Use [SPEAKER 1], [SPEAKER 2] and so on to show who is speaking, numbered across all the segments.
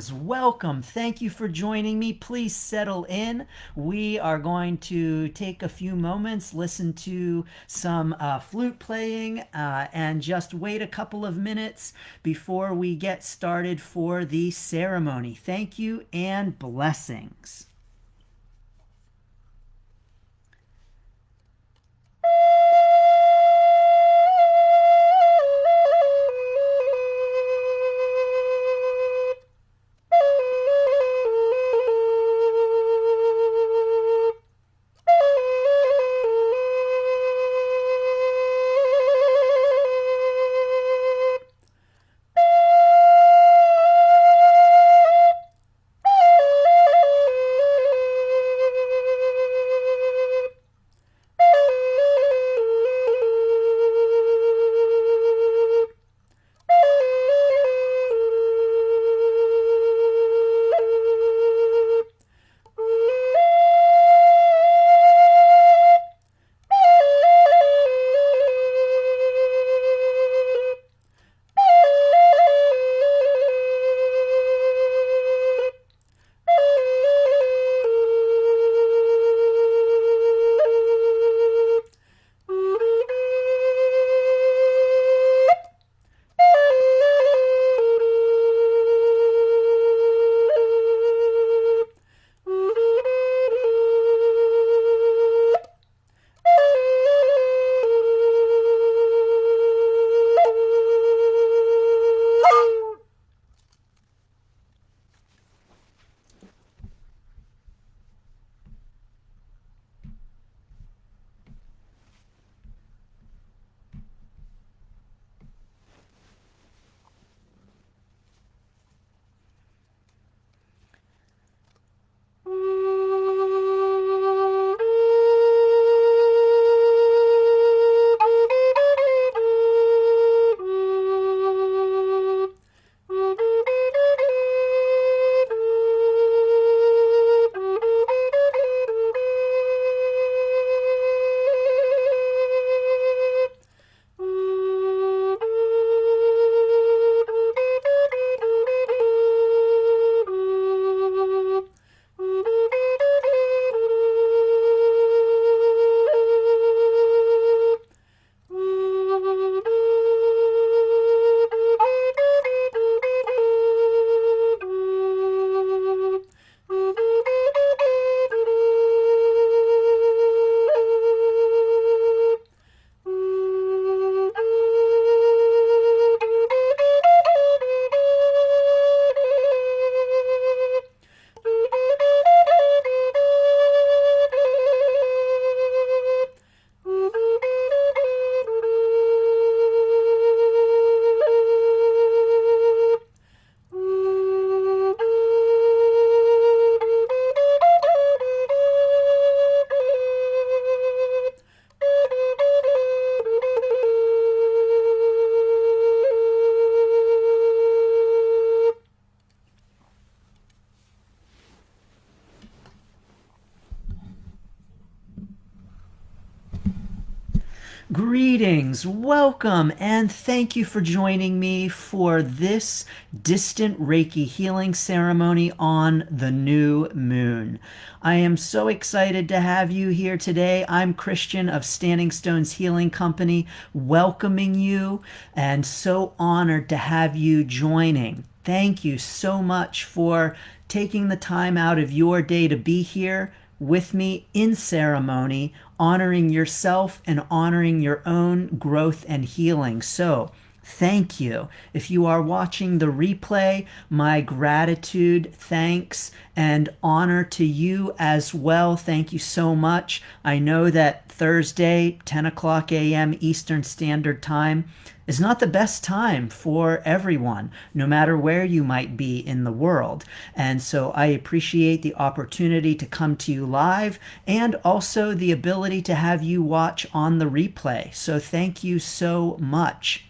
[SPEAKER 1] Greetings, welcome. Thank you for joining me. Please settle in. We are going to take a few moments, listen to some flute playing, and just wait a couple of minutes before we get started for the ceremony. Thank you and blessings. Greetings, welcome, and thank you for joining me for this distant Reiki healing ceremony on the new moon. I am so excited to have you here today. I'm Christian of Standing Stones Healing Company, welcoming you, and so honored to have you joining. Thank you so much for taking the time out of your day to be here with me in ceremony, honoring yourself and honoring your own growth and healing. So, thank you. If you are watching the replay, my gratitude, thanks, and honor to you as well. Thank you so much. I know that Thursday, 10 o'clock a.m. Eastern Standard Time is not the best time for everyone, no matter where you might be in the world. And so I appreciate the opportunity to come to you live and also the ability to have you watch on the replay. So thank you so much.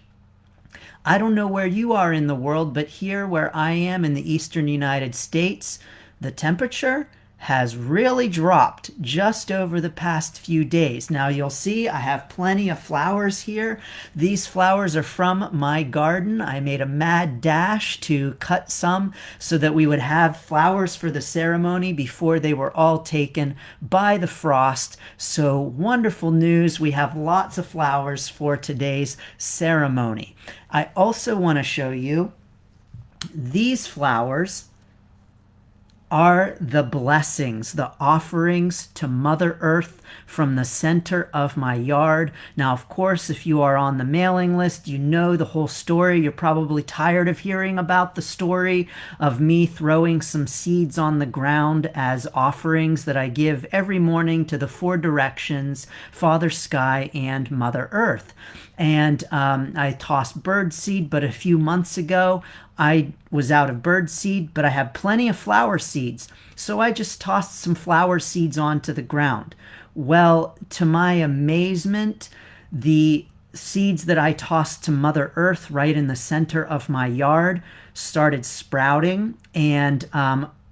[SPEAKER 1] I don't know where you are in the world, but here where I am in the eastern United States, the temperature has really dropped just over the past few days. Now you'll see I have plenty of flowers here. These flowers are from my garden. I made a mad dash to cut some so that we would have flowers for the ceremony before they were all taken by the frost. So wonderful news. We have lots of flowers for today's ceremony. I also want to show you these flowers are the blessings, the offerings to Mother Earth from the center of my yard. Now, of course, if you are on the mailing list, you know the whole story. You're probably tired of hearing about the story of me throwing some seeds on the ground as offerings that I give every morning to the four directions, Father Sky and Mother Earth. And I tossed bird seed, but a few months ago, I was out of bird seed, but I have plenty of flower seeds. So I just tossed some flower seeds onto the ground. Well, to my amazement, the seeds that I tossed to Mother Earth right in the center of my yard started sprouting and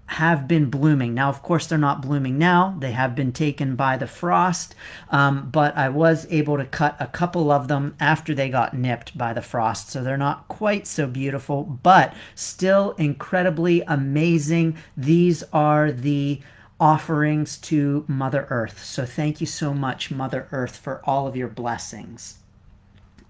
[SPEAKER 1] have been blooming. Now, of course, they're not blooming now. They have been taken by the frost, but I was able to cut a couple of them after they got nipped by the frost, so they're not quite so beautiful, but still incredibly amazing. These are the offerings to Mother Earth. So thank you so much, Mother Earth, for all of your blessings.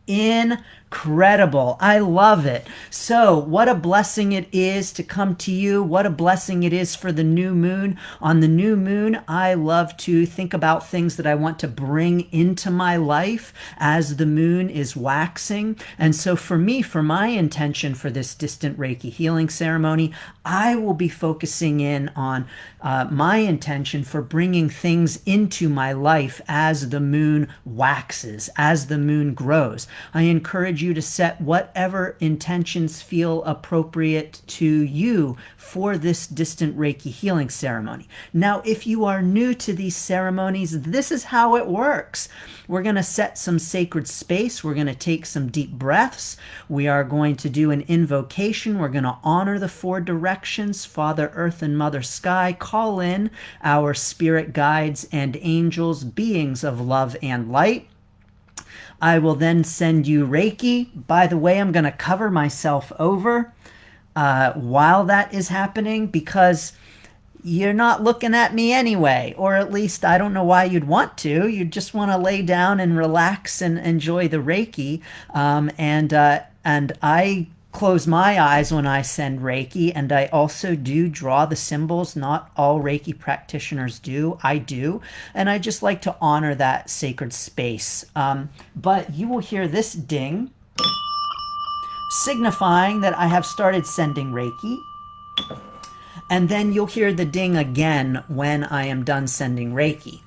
[SPEAKER 1] Incredible. I love it. So what a blessing it is to come to you. What a blessing it is for the new moon. On the new moon, I love to think about things that I want to bring into my life as the moon is waxing. And so for me, for my intention for this distant Reiki healing ceremony, I will be focusing in on my intention for bringing things into my life as the moon waxes, as the moon grows. I encourage you to set whatever intentions feel appropriate to you for this distant Reiki healing ceremony. Now, if you are new to these ceremonies, this is how it works. We're going to set some sacred space. We're going to take some deep breaths. We are going to do an invocation. We're going to honor the four directions, Father Earth and Mother Sky. Call in our spirit guides and angels, beings of love and light. I will then send you Reiki. By the way, I'm going to cover myself over while that is happening because you're not looking at me anyway, or at least I don't know why you'd want to. You just want to lay down and relax and enjoy the Reiki. And I close my eyes when I send Reiki, and I also do draw the symbols. Not all Reiki practitioners do. I do, and I just like to honor that sacred space. But you will hear this ding, signifying that I have started sending Reiki. And then you'll hear the ding again when I am done sending Reiki.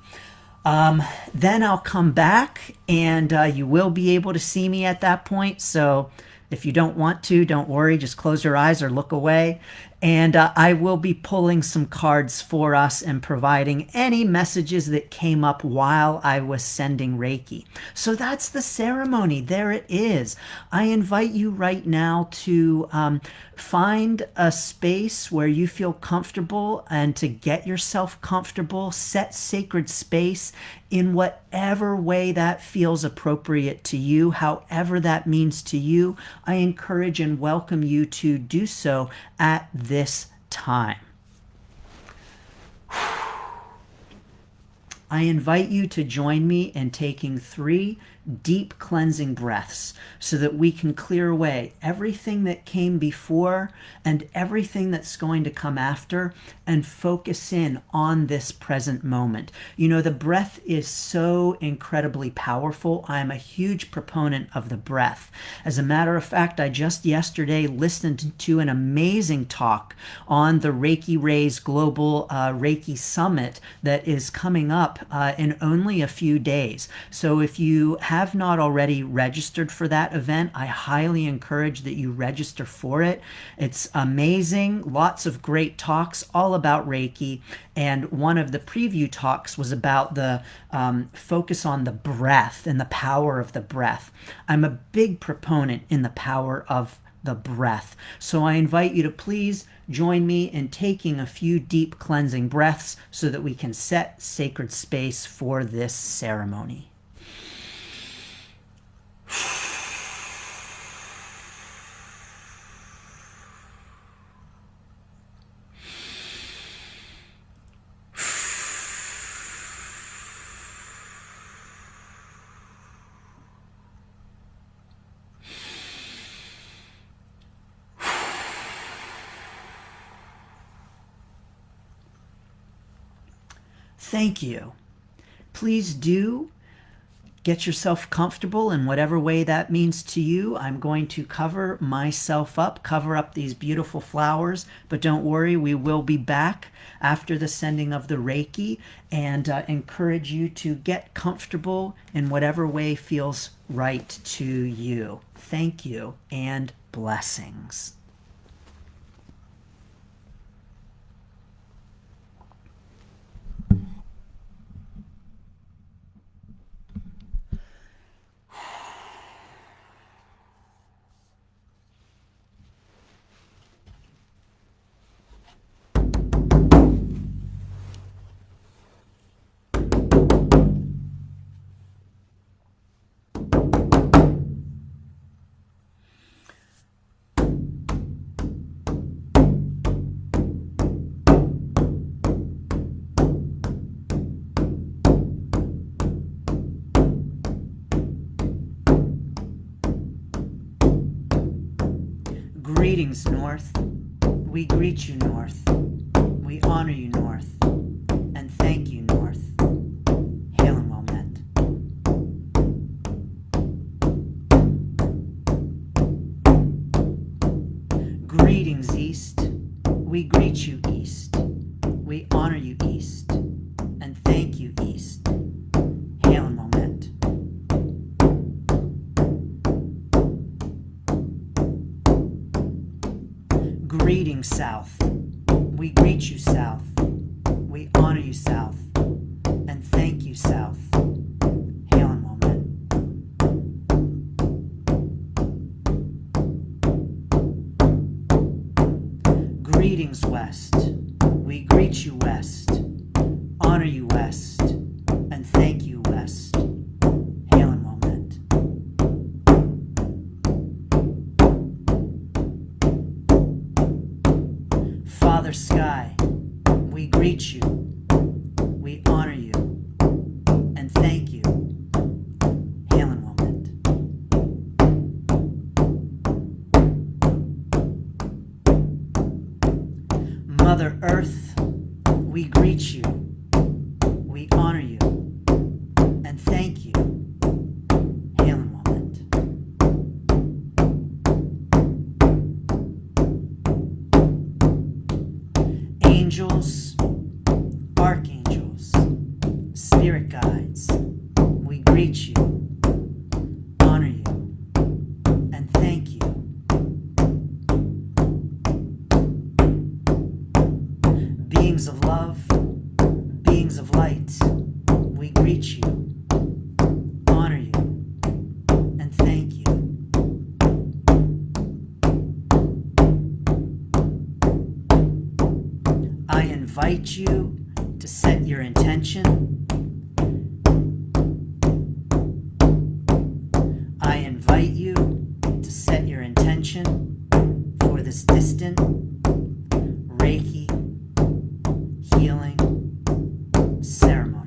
[SPEAKER 1] Then I'll come back, and you will be able to see me at that point. So if you don't want to, don't worry. Just close your eyes or look away. And I will be pulling some cards for us and providing any messages that came up while I was sending Reiki. So that's the ceremony. There it is. I invite you right now to find a space where you feel comfortable and to get yourself comfortable. Set sacred space in whatever way that feels appropriate to you, however that means to you. I encourage and welcome you to do so at this time. I invite you to join me in taking 3 deep cleansing breaths so that we can clear away everything that came before and everything that's going to come after and focus in on this present moment. You know, the breath is so incredibly powerful. I'm a huge proponent of the breath. As a matter of fact, I just yesterday listened to an amazing talk on the Reiki Rays Global Reiki Summit that is coming up in only a few days. So if you have not already registered for that event, I highly encourage that you register for it. It's amazing. Lots of great talks all about Reiki. And one of the preview talks was about the focus on the breath and the power of the breath. I'm a big proponent in the power of the breath. So I invite you to please join me in taking a few deep cleansing breaths so that we can set sacred space for this ceremony. Thank you. Please do get yourself comfortable in whatever way that means to you. I'm going to cover myself up, cover up these beautiful flowers, but don't worry, we will be back after the sending of the Reiki, and encourage you to get comfortable in whatever way feels right to you. Thank you, and blessings. Greetings, North. We greet you, North. We honor you, North. And thank you, North. Hail and well met. Greetings, East. We greet you, East. We honor you, East. And thank you, East. Hail and well met. Greetings, South. We greet you, South. We honor you, South. And thank you, South. Hail and well met. Greetings, West. We greet you, West. Honor you, West. And thank you, West. Hail and well met. Father Sky, we greet you, we honor you, and thank you. Hail and well met. Mother Earth, we greet you, we honor you, and thank you. Hail and well met. Angels, archangels, spirit guides, we greet you, honor you, and thank you. Beings of love, beings of light, we greet you, honor you, and thank you. I invite you to set your intention. I invite you to set your intention for this distant Reiki healing ceremony.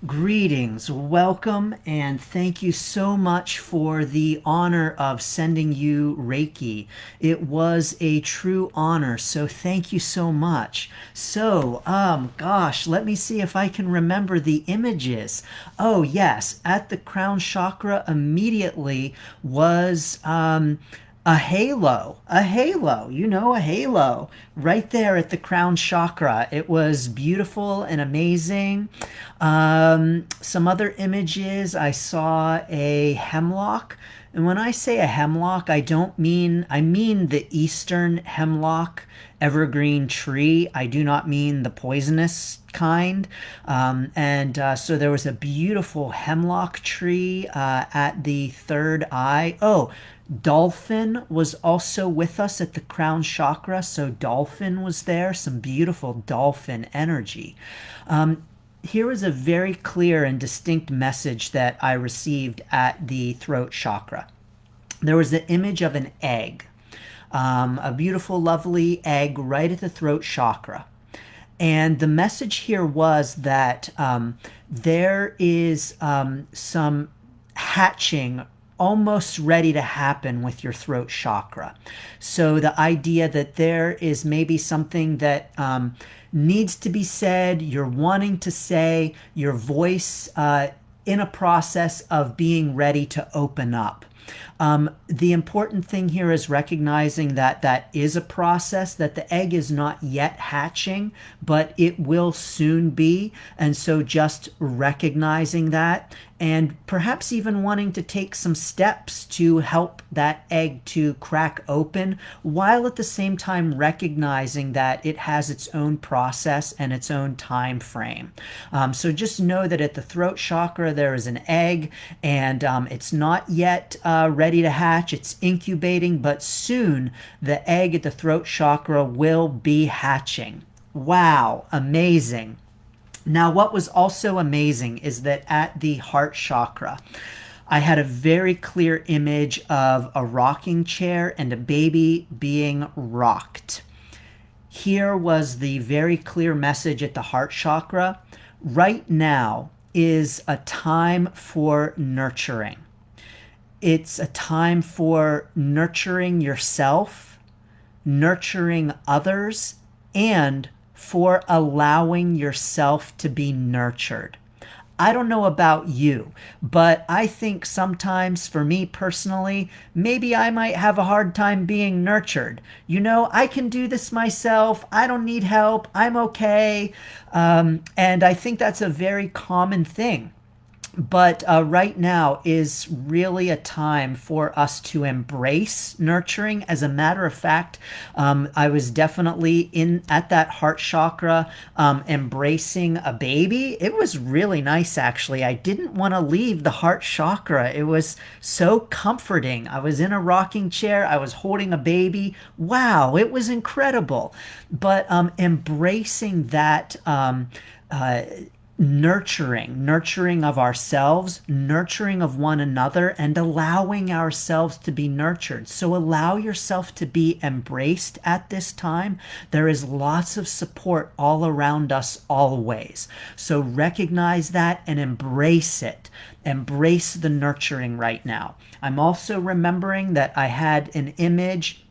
[SPEAKER 1] Greetings, welcome, and thank you so much for the honor of sending you Reiki. It was a true honor, so thank you so much. So, gosh, let me see if I can remember the images. Oh, yes, at the crown chakra immediately was a halo, a halo right there at the crown chakra. It was beautiful and amazing. Some other images, I saw a hemlock. And when I say a hemlock, I mean the eastern hemlock evergreen tree. I do not mean the poisonous kind. So there was a beautiful hemlock tree at the third eye. Oh, Dolphin was also with us at the crown chakra. So Dolphin was there, some beautiful dolphin energy. Here is a very clear and distinct message that I received at the throat chakra. There was the image of an egg, a beautiful, lovely egg right at the throat chakra. And the message here was that there is some hatching almost ready to happen with your throat chakra. So the idea that there is maybe something that needs to be said, you're wanting to say, your voice in a process of being ready to open up. The important thing here is recognizing that that is a process, that the egg is not yet hatching, but it will soon be. And so just recognizing that and perhaps even wanting to take some steps to help that egg to crack open, while at the same time recognizing that it has its own process and its own time frame. So just know that at the throat chakra there is an egg, and it's not yet ready to hatch. It's incubating, but soon the egg at the throat chakra will be hatching. Wow, amazing. Now, what was also amazing is that at the heart chakra, I had a very clear image of a rocking chair and a baby being rocked. Here was the very clear message at the heart chakra. Right now is a time for nurturing. It's a time for nurturing yourself, nurturing others, and for allowing yourself to be nurtured. I don't know about you, but I think sometimes for me personally, maybe I might have a hard time being nurtured. I can do this myself. I don't need help. I'm okay. And I think that's a very common thing. But right now is really a time for us to embrace nurturing. As a matter of fact, I was definitely at that heart chakra embracing a baby. It was really nice, actually. I didn't want to leave the heart chakra. It was so comforting. I was in a rocking chair. I was holding a baby. Wow, it was incredible. But embracing that nurturing of ourselves, nurturing of one another, and allowing ourselves to be nurtured. So allow yourself to be embraced at this time. There is lots of support all around us always. So recognize that and embrace it. Embrace the nurturing right now. I'm also remembering that I had an image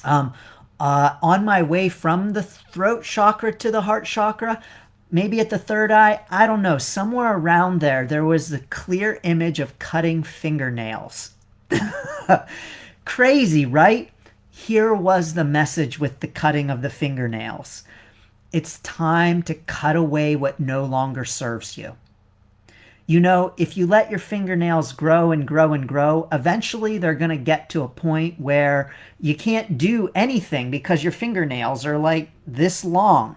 [SPEAKER 1] on my way from the throat chakra to the heart chakra. Maybe at the third eye, I don't know, somewhere around there was the clear image of cutting fingernails. Crazy, right? Here was the message with the cutting of the fingernails. It's time to cut away what no longer serves you. If you let your fingernails grow and grow and grow, eventually they're going to get to a point where you can't do anything because your fingernails are like this long.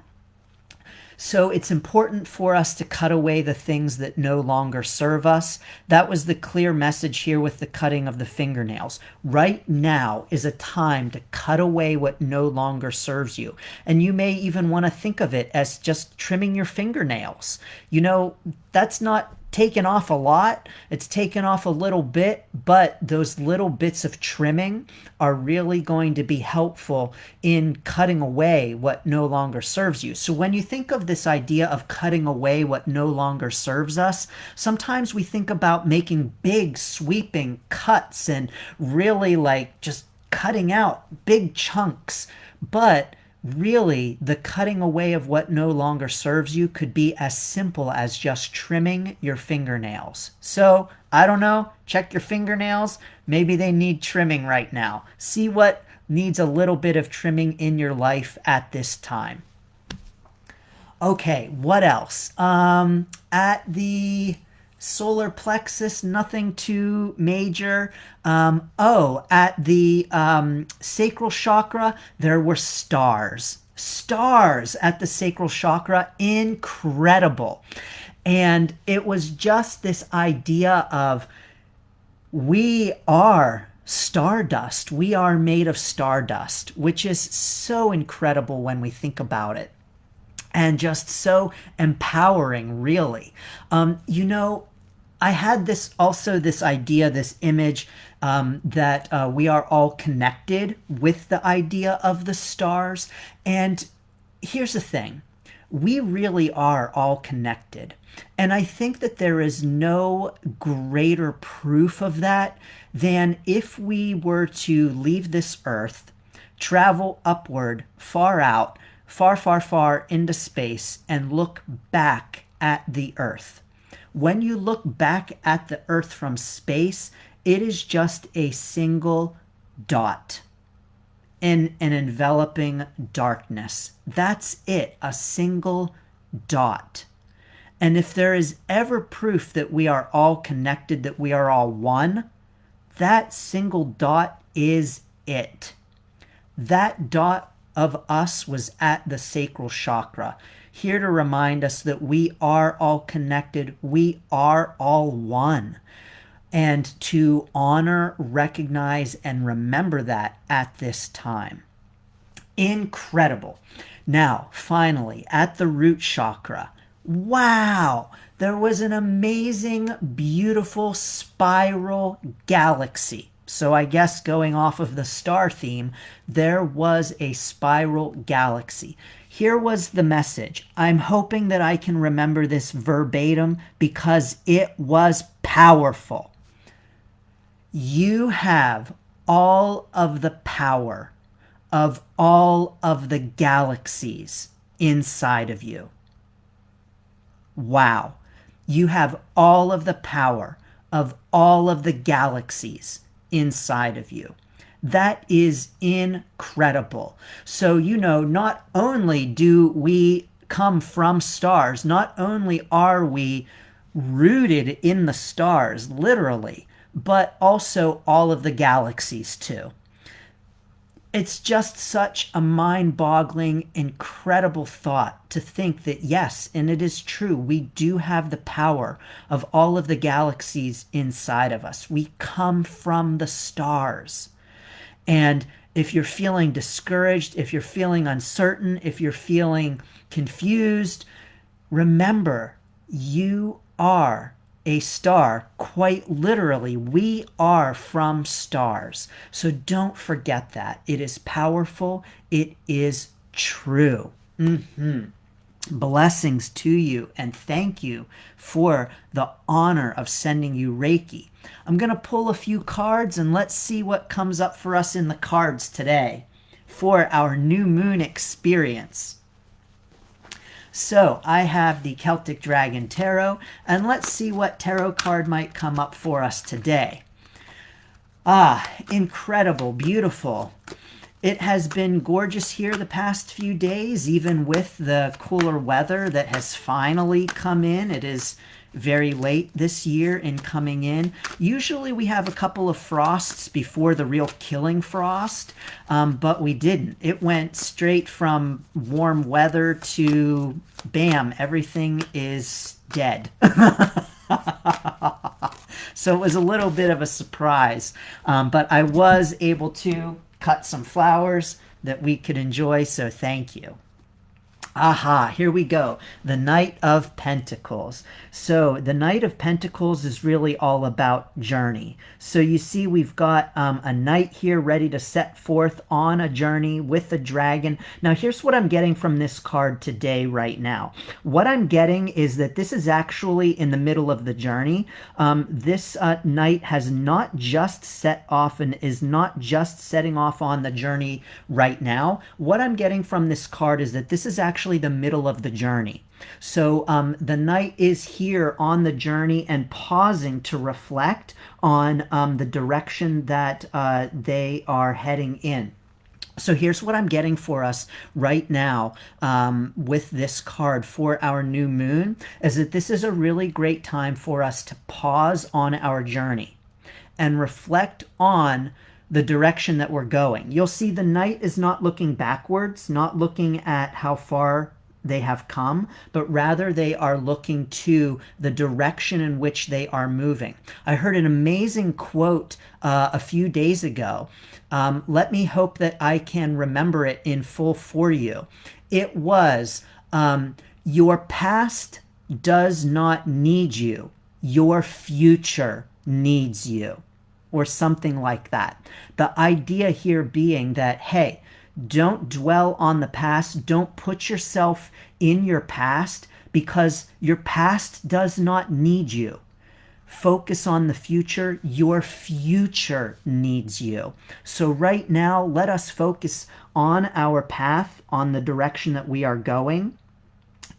[SPEAKER 1] So it's important for us to cut away the things that no longer serve us. That was the clear message here with the cutting of the fingernails. Right now is a time to cut away what no longer serves you. And you may even want to think of it as just trimming your fingernails. That's not taken off a lot. It's taken off a little bit, but those little bits of trimming are really going to be helpful in cutting away what no longer serves you. So when you think of this idea of cutting away what no longer serves us, sometimes we think about making big sweeping cuts and really like just cutting out big chunks. But really, the cutting away of what no longer serves you could be as simple as just trimming your fingernails. So, I don't know, check your fingernails. Maybe they need trimming right now. See what needs a little bit of trimming in your life at this time. Okay, what else? At the solar plexus, nothing too major. At the sacral chakra, there were stars. Stars at the sacral chakra, incredible. And it was just this idea of we are stardust. We are made of stardust, which is so incredible when we think about it. And just so empowering, really. I had this idea, this image that we are all connected with the idea of the stars. And here's the thing. We really are all connected. And I think that there is no greater proof of that than if we were to leave this earth, travel upward, far out, far, far, far into space, and look back at the earth. When you look back at the earth from space, it is just a single dot in an enveloping darkness. That's it, a single dot. And if there is ever proof that we are all connected, that we are all one, that single dot is it. That dot of us was at the sacral chakra, here to remind us that we are all connected, we are all one, and to honor, recognize, and remember that at this time. Incredible. Now, finally, at the root chakra, wow, there was an amazing, beautiful spiral galaxy. So I guess going off of the star theme, there was a spiral galaxy. Here was the message. I'm hoping that I can remember this verbatim because it was powerful. You have all of the power of all of the galaxies inside of you. Wow. You have all of the power of all of the galaxies inside of you. That is incredible. So, not only do we come from stars, not only are we rooted in the stars, literally, but also all of the galaxies too. It's just such a mind-boggling, incredible thought to think that, yes, and it is true, we do have the power of all of the galaxies inside of us. We come from the stars. And if you're feeling discouraged, if you're feeling uncertain, if you're feeling confused, remember, you are a star. Quite literally, we are from stars. So don't forget that. It is powerful. It is true. Blessings to you, and thank you for the honor of sending you Reiki. I'm going to pull a few cards and let's see what comes up for us in the cards today for our new moon experience. So I have the Celtic Dragon Tarot, and let's see what tarot card might come up for us today. Incredible, beautiful. It has been gorgeous here the past few days, even with the cooler weather that has finally come in. It is very late this year in coming in. Usually we have a couple of frosts before the real killing frost, but we didn't. It went straight from warm weather to bam, everything is dead. So it was a little bit of a surprise, but I was able to cut some flowers that we could enjoy, so thank you. Aha, here we go. The Knight of Pentacles. So the Knight of Pentacles is really all about journey. So you see we've got a knight here ready to set forth on a journey with a dragon. Now here's what I'm getting from this card today right now. What I'm getting is that this is actually in the middle of the journey. This knight has not just set off and is not just setting off on the journey right now. What I'm getting from this card is that this is actually the middle of the journey. So the knight is here on the journey and pausing to reflect on the direction that they are heading in. So here's what I'm getting for us right now with this card for our new moon, is that this is a really great time for us to pause on our journey and reflect on the direction that we're going. You'll see the knight is not looking backwards, not looking at how far they have come, but rather they are looking to the direction in which they are moving. I heard an amazing quote a few days ago. Let me hope that I can remember it in full for you. It was, your past does not need you. Your future needs you. Or something like that. The idea here being that, hey, don't dwell on the past. Don't put yourself in your past because your past does not need you. Focus on the future. Your future needs you. So right now, let us focus on our path, on the direction that we are going,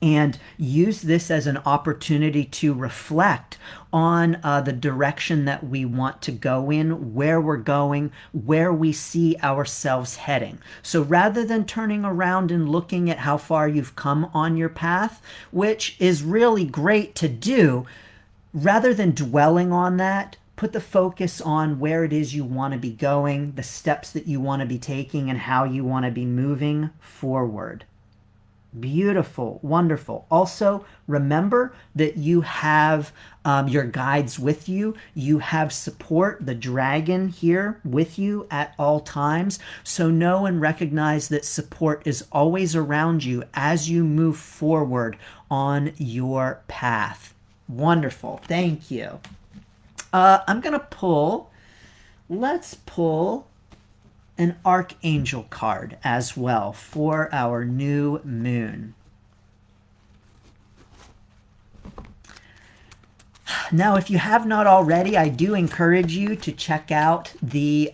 [SPEAKER 1] and use this as an opportunity to reflect on the direction that we want to go in, where we're going, where we see ourselves heading. So rather than turning around and looking at how far you've come on your path, which is really great to do, rather than dwelling on that, put the focus on where it is you want to be going, the steps that you want to be taking, and how you want to be moving forward. Beautiful, wonderful. Also, remember that you have your guides with you. You have support, the dragon here with you at all times. So know and recognize that support is always around you as you move forward on your path. Wonderful. Thank you. I'm going to pull, let's pull an archangel card as well for our new moon. Now, if you have not already, I do encourage you to check out the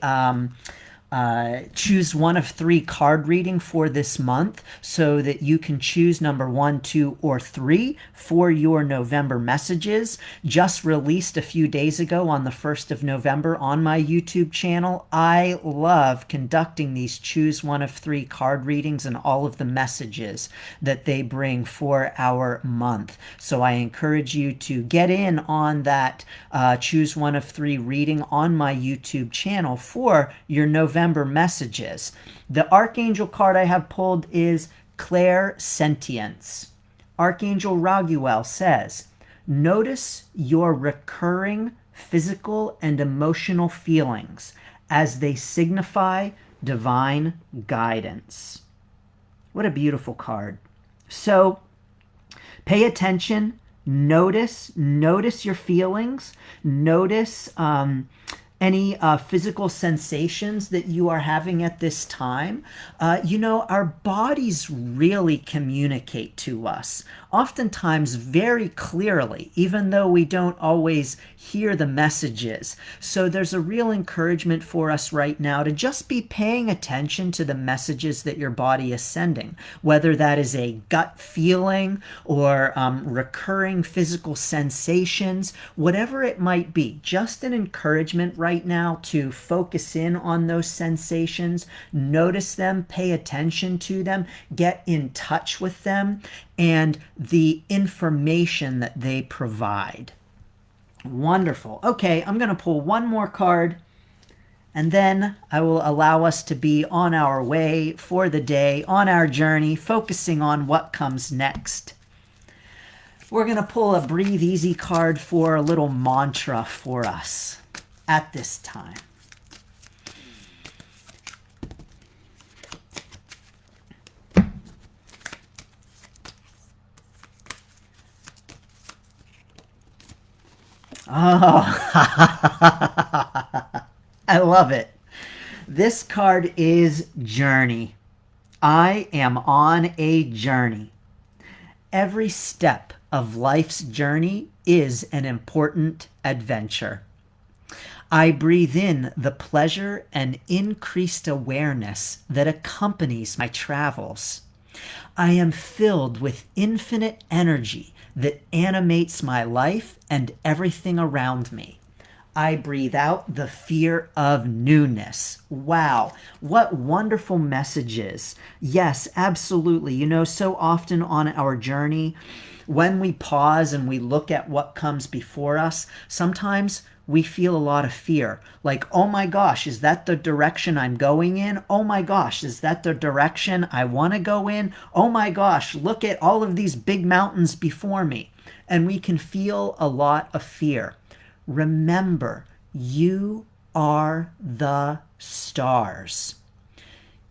[SPEAKER 1] choose one of 3 card reading for this month so that you can choose number 1, 2, or 3 for your November messages. Just released a few days ago on the 1st of November on my YouTube channel. I love conducting these choose one of 3 card readings and all of the messages that they bring for our month. So I encourage you to get in on that choose one of 3 reading on my YouTube channel for your November messages. The Archangel card I have pulled is Clairsentience. Archangel Raguel says, notice your recurring physical and emotional feelings as they signify divine guidance. What a beautiful card. So pay attention, notice your feelings, notice any physical sensations that you are having at this time. Our bodies really communicate to us, oftentimes very clearly, even though we don't always hear the messages. So there's a real encouragement for us right now to just be paying attention to the messages that your body is sending, whether that is a gut feeling or recurring physical sensations, whatever it might be. Just an encouragement right now to focus in on those sensations, notice them, pay attention to them, get in touch with them, and the information that they provide. Wonderful. Okay, I'm going to pull one more card, and then I will allow us to be on our way for the day, on our journey, focusing on what comes next. We're going to pull a Breathe Easy card for a little mantra for us at this time. Oh, I love it. This card is Journey. I am on a journey. Every step of life's journey is an important adventure. I breathe in the pleasure and increased awareness that accompanies my travels. I am filled with infinite energy that animates my life and everything around me. I breathe out the fear of newness. Wow, what wonderful messages. Yes, absolutely. You know, so often on our journey, when we pause and we look at what comes before us, sometimes we feel a lot of fear. Like, oh my gosh, is that the direction I'm going in? Oh my gosh, is that the direction I want to go in? Oh my gosh, look at all of these big mountains before me. And we can feel a lot of fear. Remember, you are the stars.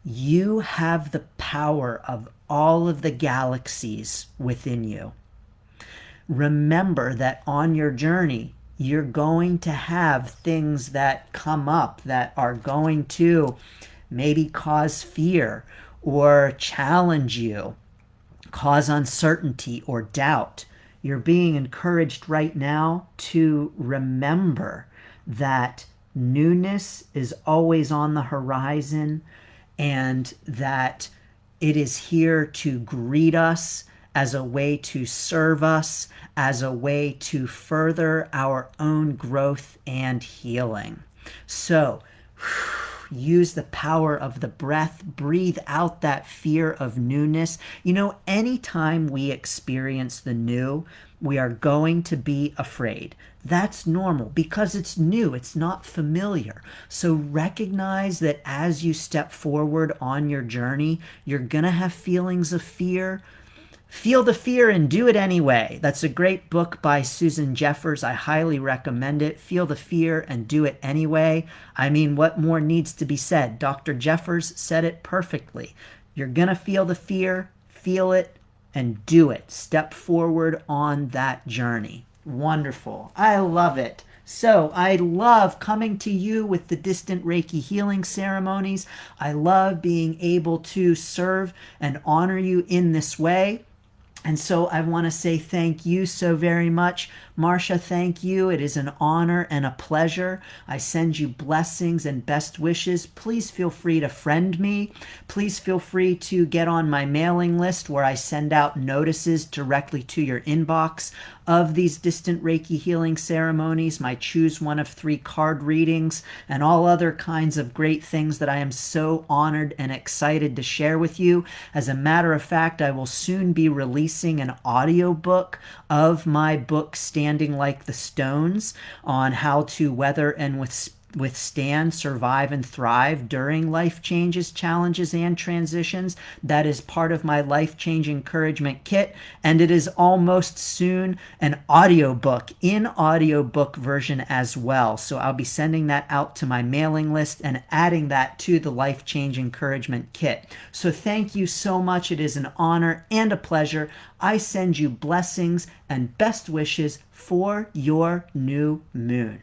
[SPEAKER 1] You have the power of all of the galaxies within you. Remember that on your journey, you're going to have things that come up that are going to maybe cause fear or challenge you, cause uncertainty or doubt. You're being encouraged right now to remember that newness is always on the horizon and that it is here to greet us as a way to serve us, as a way to further our own growth and healing. So, use the power of the breath. Breathe out that fear of newness. You know, anytime we experience the new, we are going to be afraid. That's normal because it's new. It's not familiar. So recognize that as you step forward on your journey, you're going to have feelings of fear. Feel the fear and do it anyway. That's a great book by Susan Jeffers. I highly recommend it. Feel the fear and do it anyway. I mean, what more needs to be said? Dr. Jeffers said it perfectly. You're going to feel the fear, feel it, and do it. Step forward on that journey. Wonderful. I love it. So I love coming to you with the distant Reiki healing ceremonies. I love being able to serve and honor you in this way. And so I want to say thank you so very much. Marcia, thank you. It is an honor and a pleasure. I send you blessings and best wishes. Please feel free to friend me. Please feel free to get on my mailing list where I send out notices directly to your inbox of these distant Reiki healing ceremonies, my choose one of 3 card readings, and all other kinds of great things that I am so honored and excited to share with you. As a matter of fact, I will soon be releasing an audiobook of my book, Standing Like the Stones, on how to weather and withstand, survive, and thrive during life changes, challenges, and transitions. That is part of my Life Change Encouragement Kit, and it is almost soon an audiobook in audiobook version as well. So I'll be sending that out to my mailing list and adding that to the Life Change Encouragement Kit. So thank you so much. It is an honor and a pleasure. I send you blessings and best wishes for your new moon.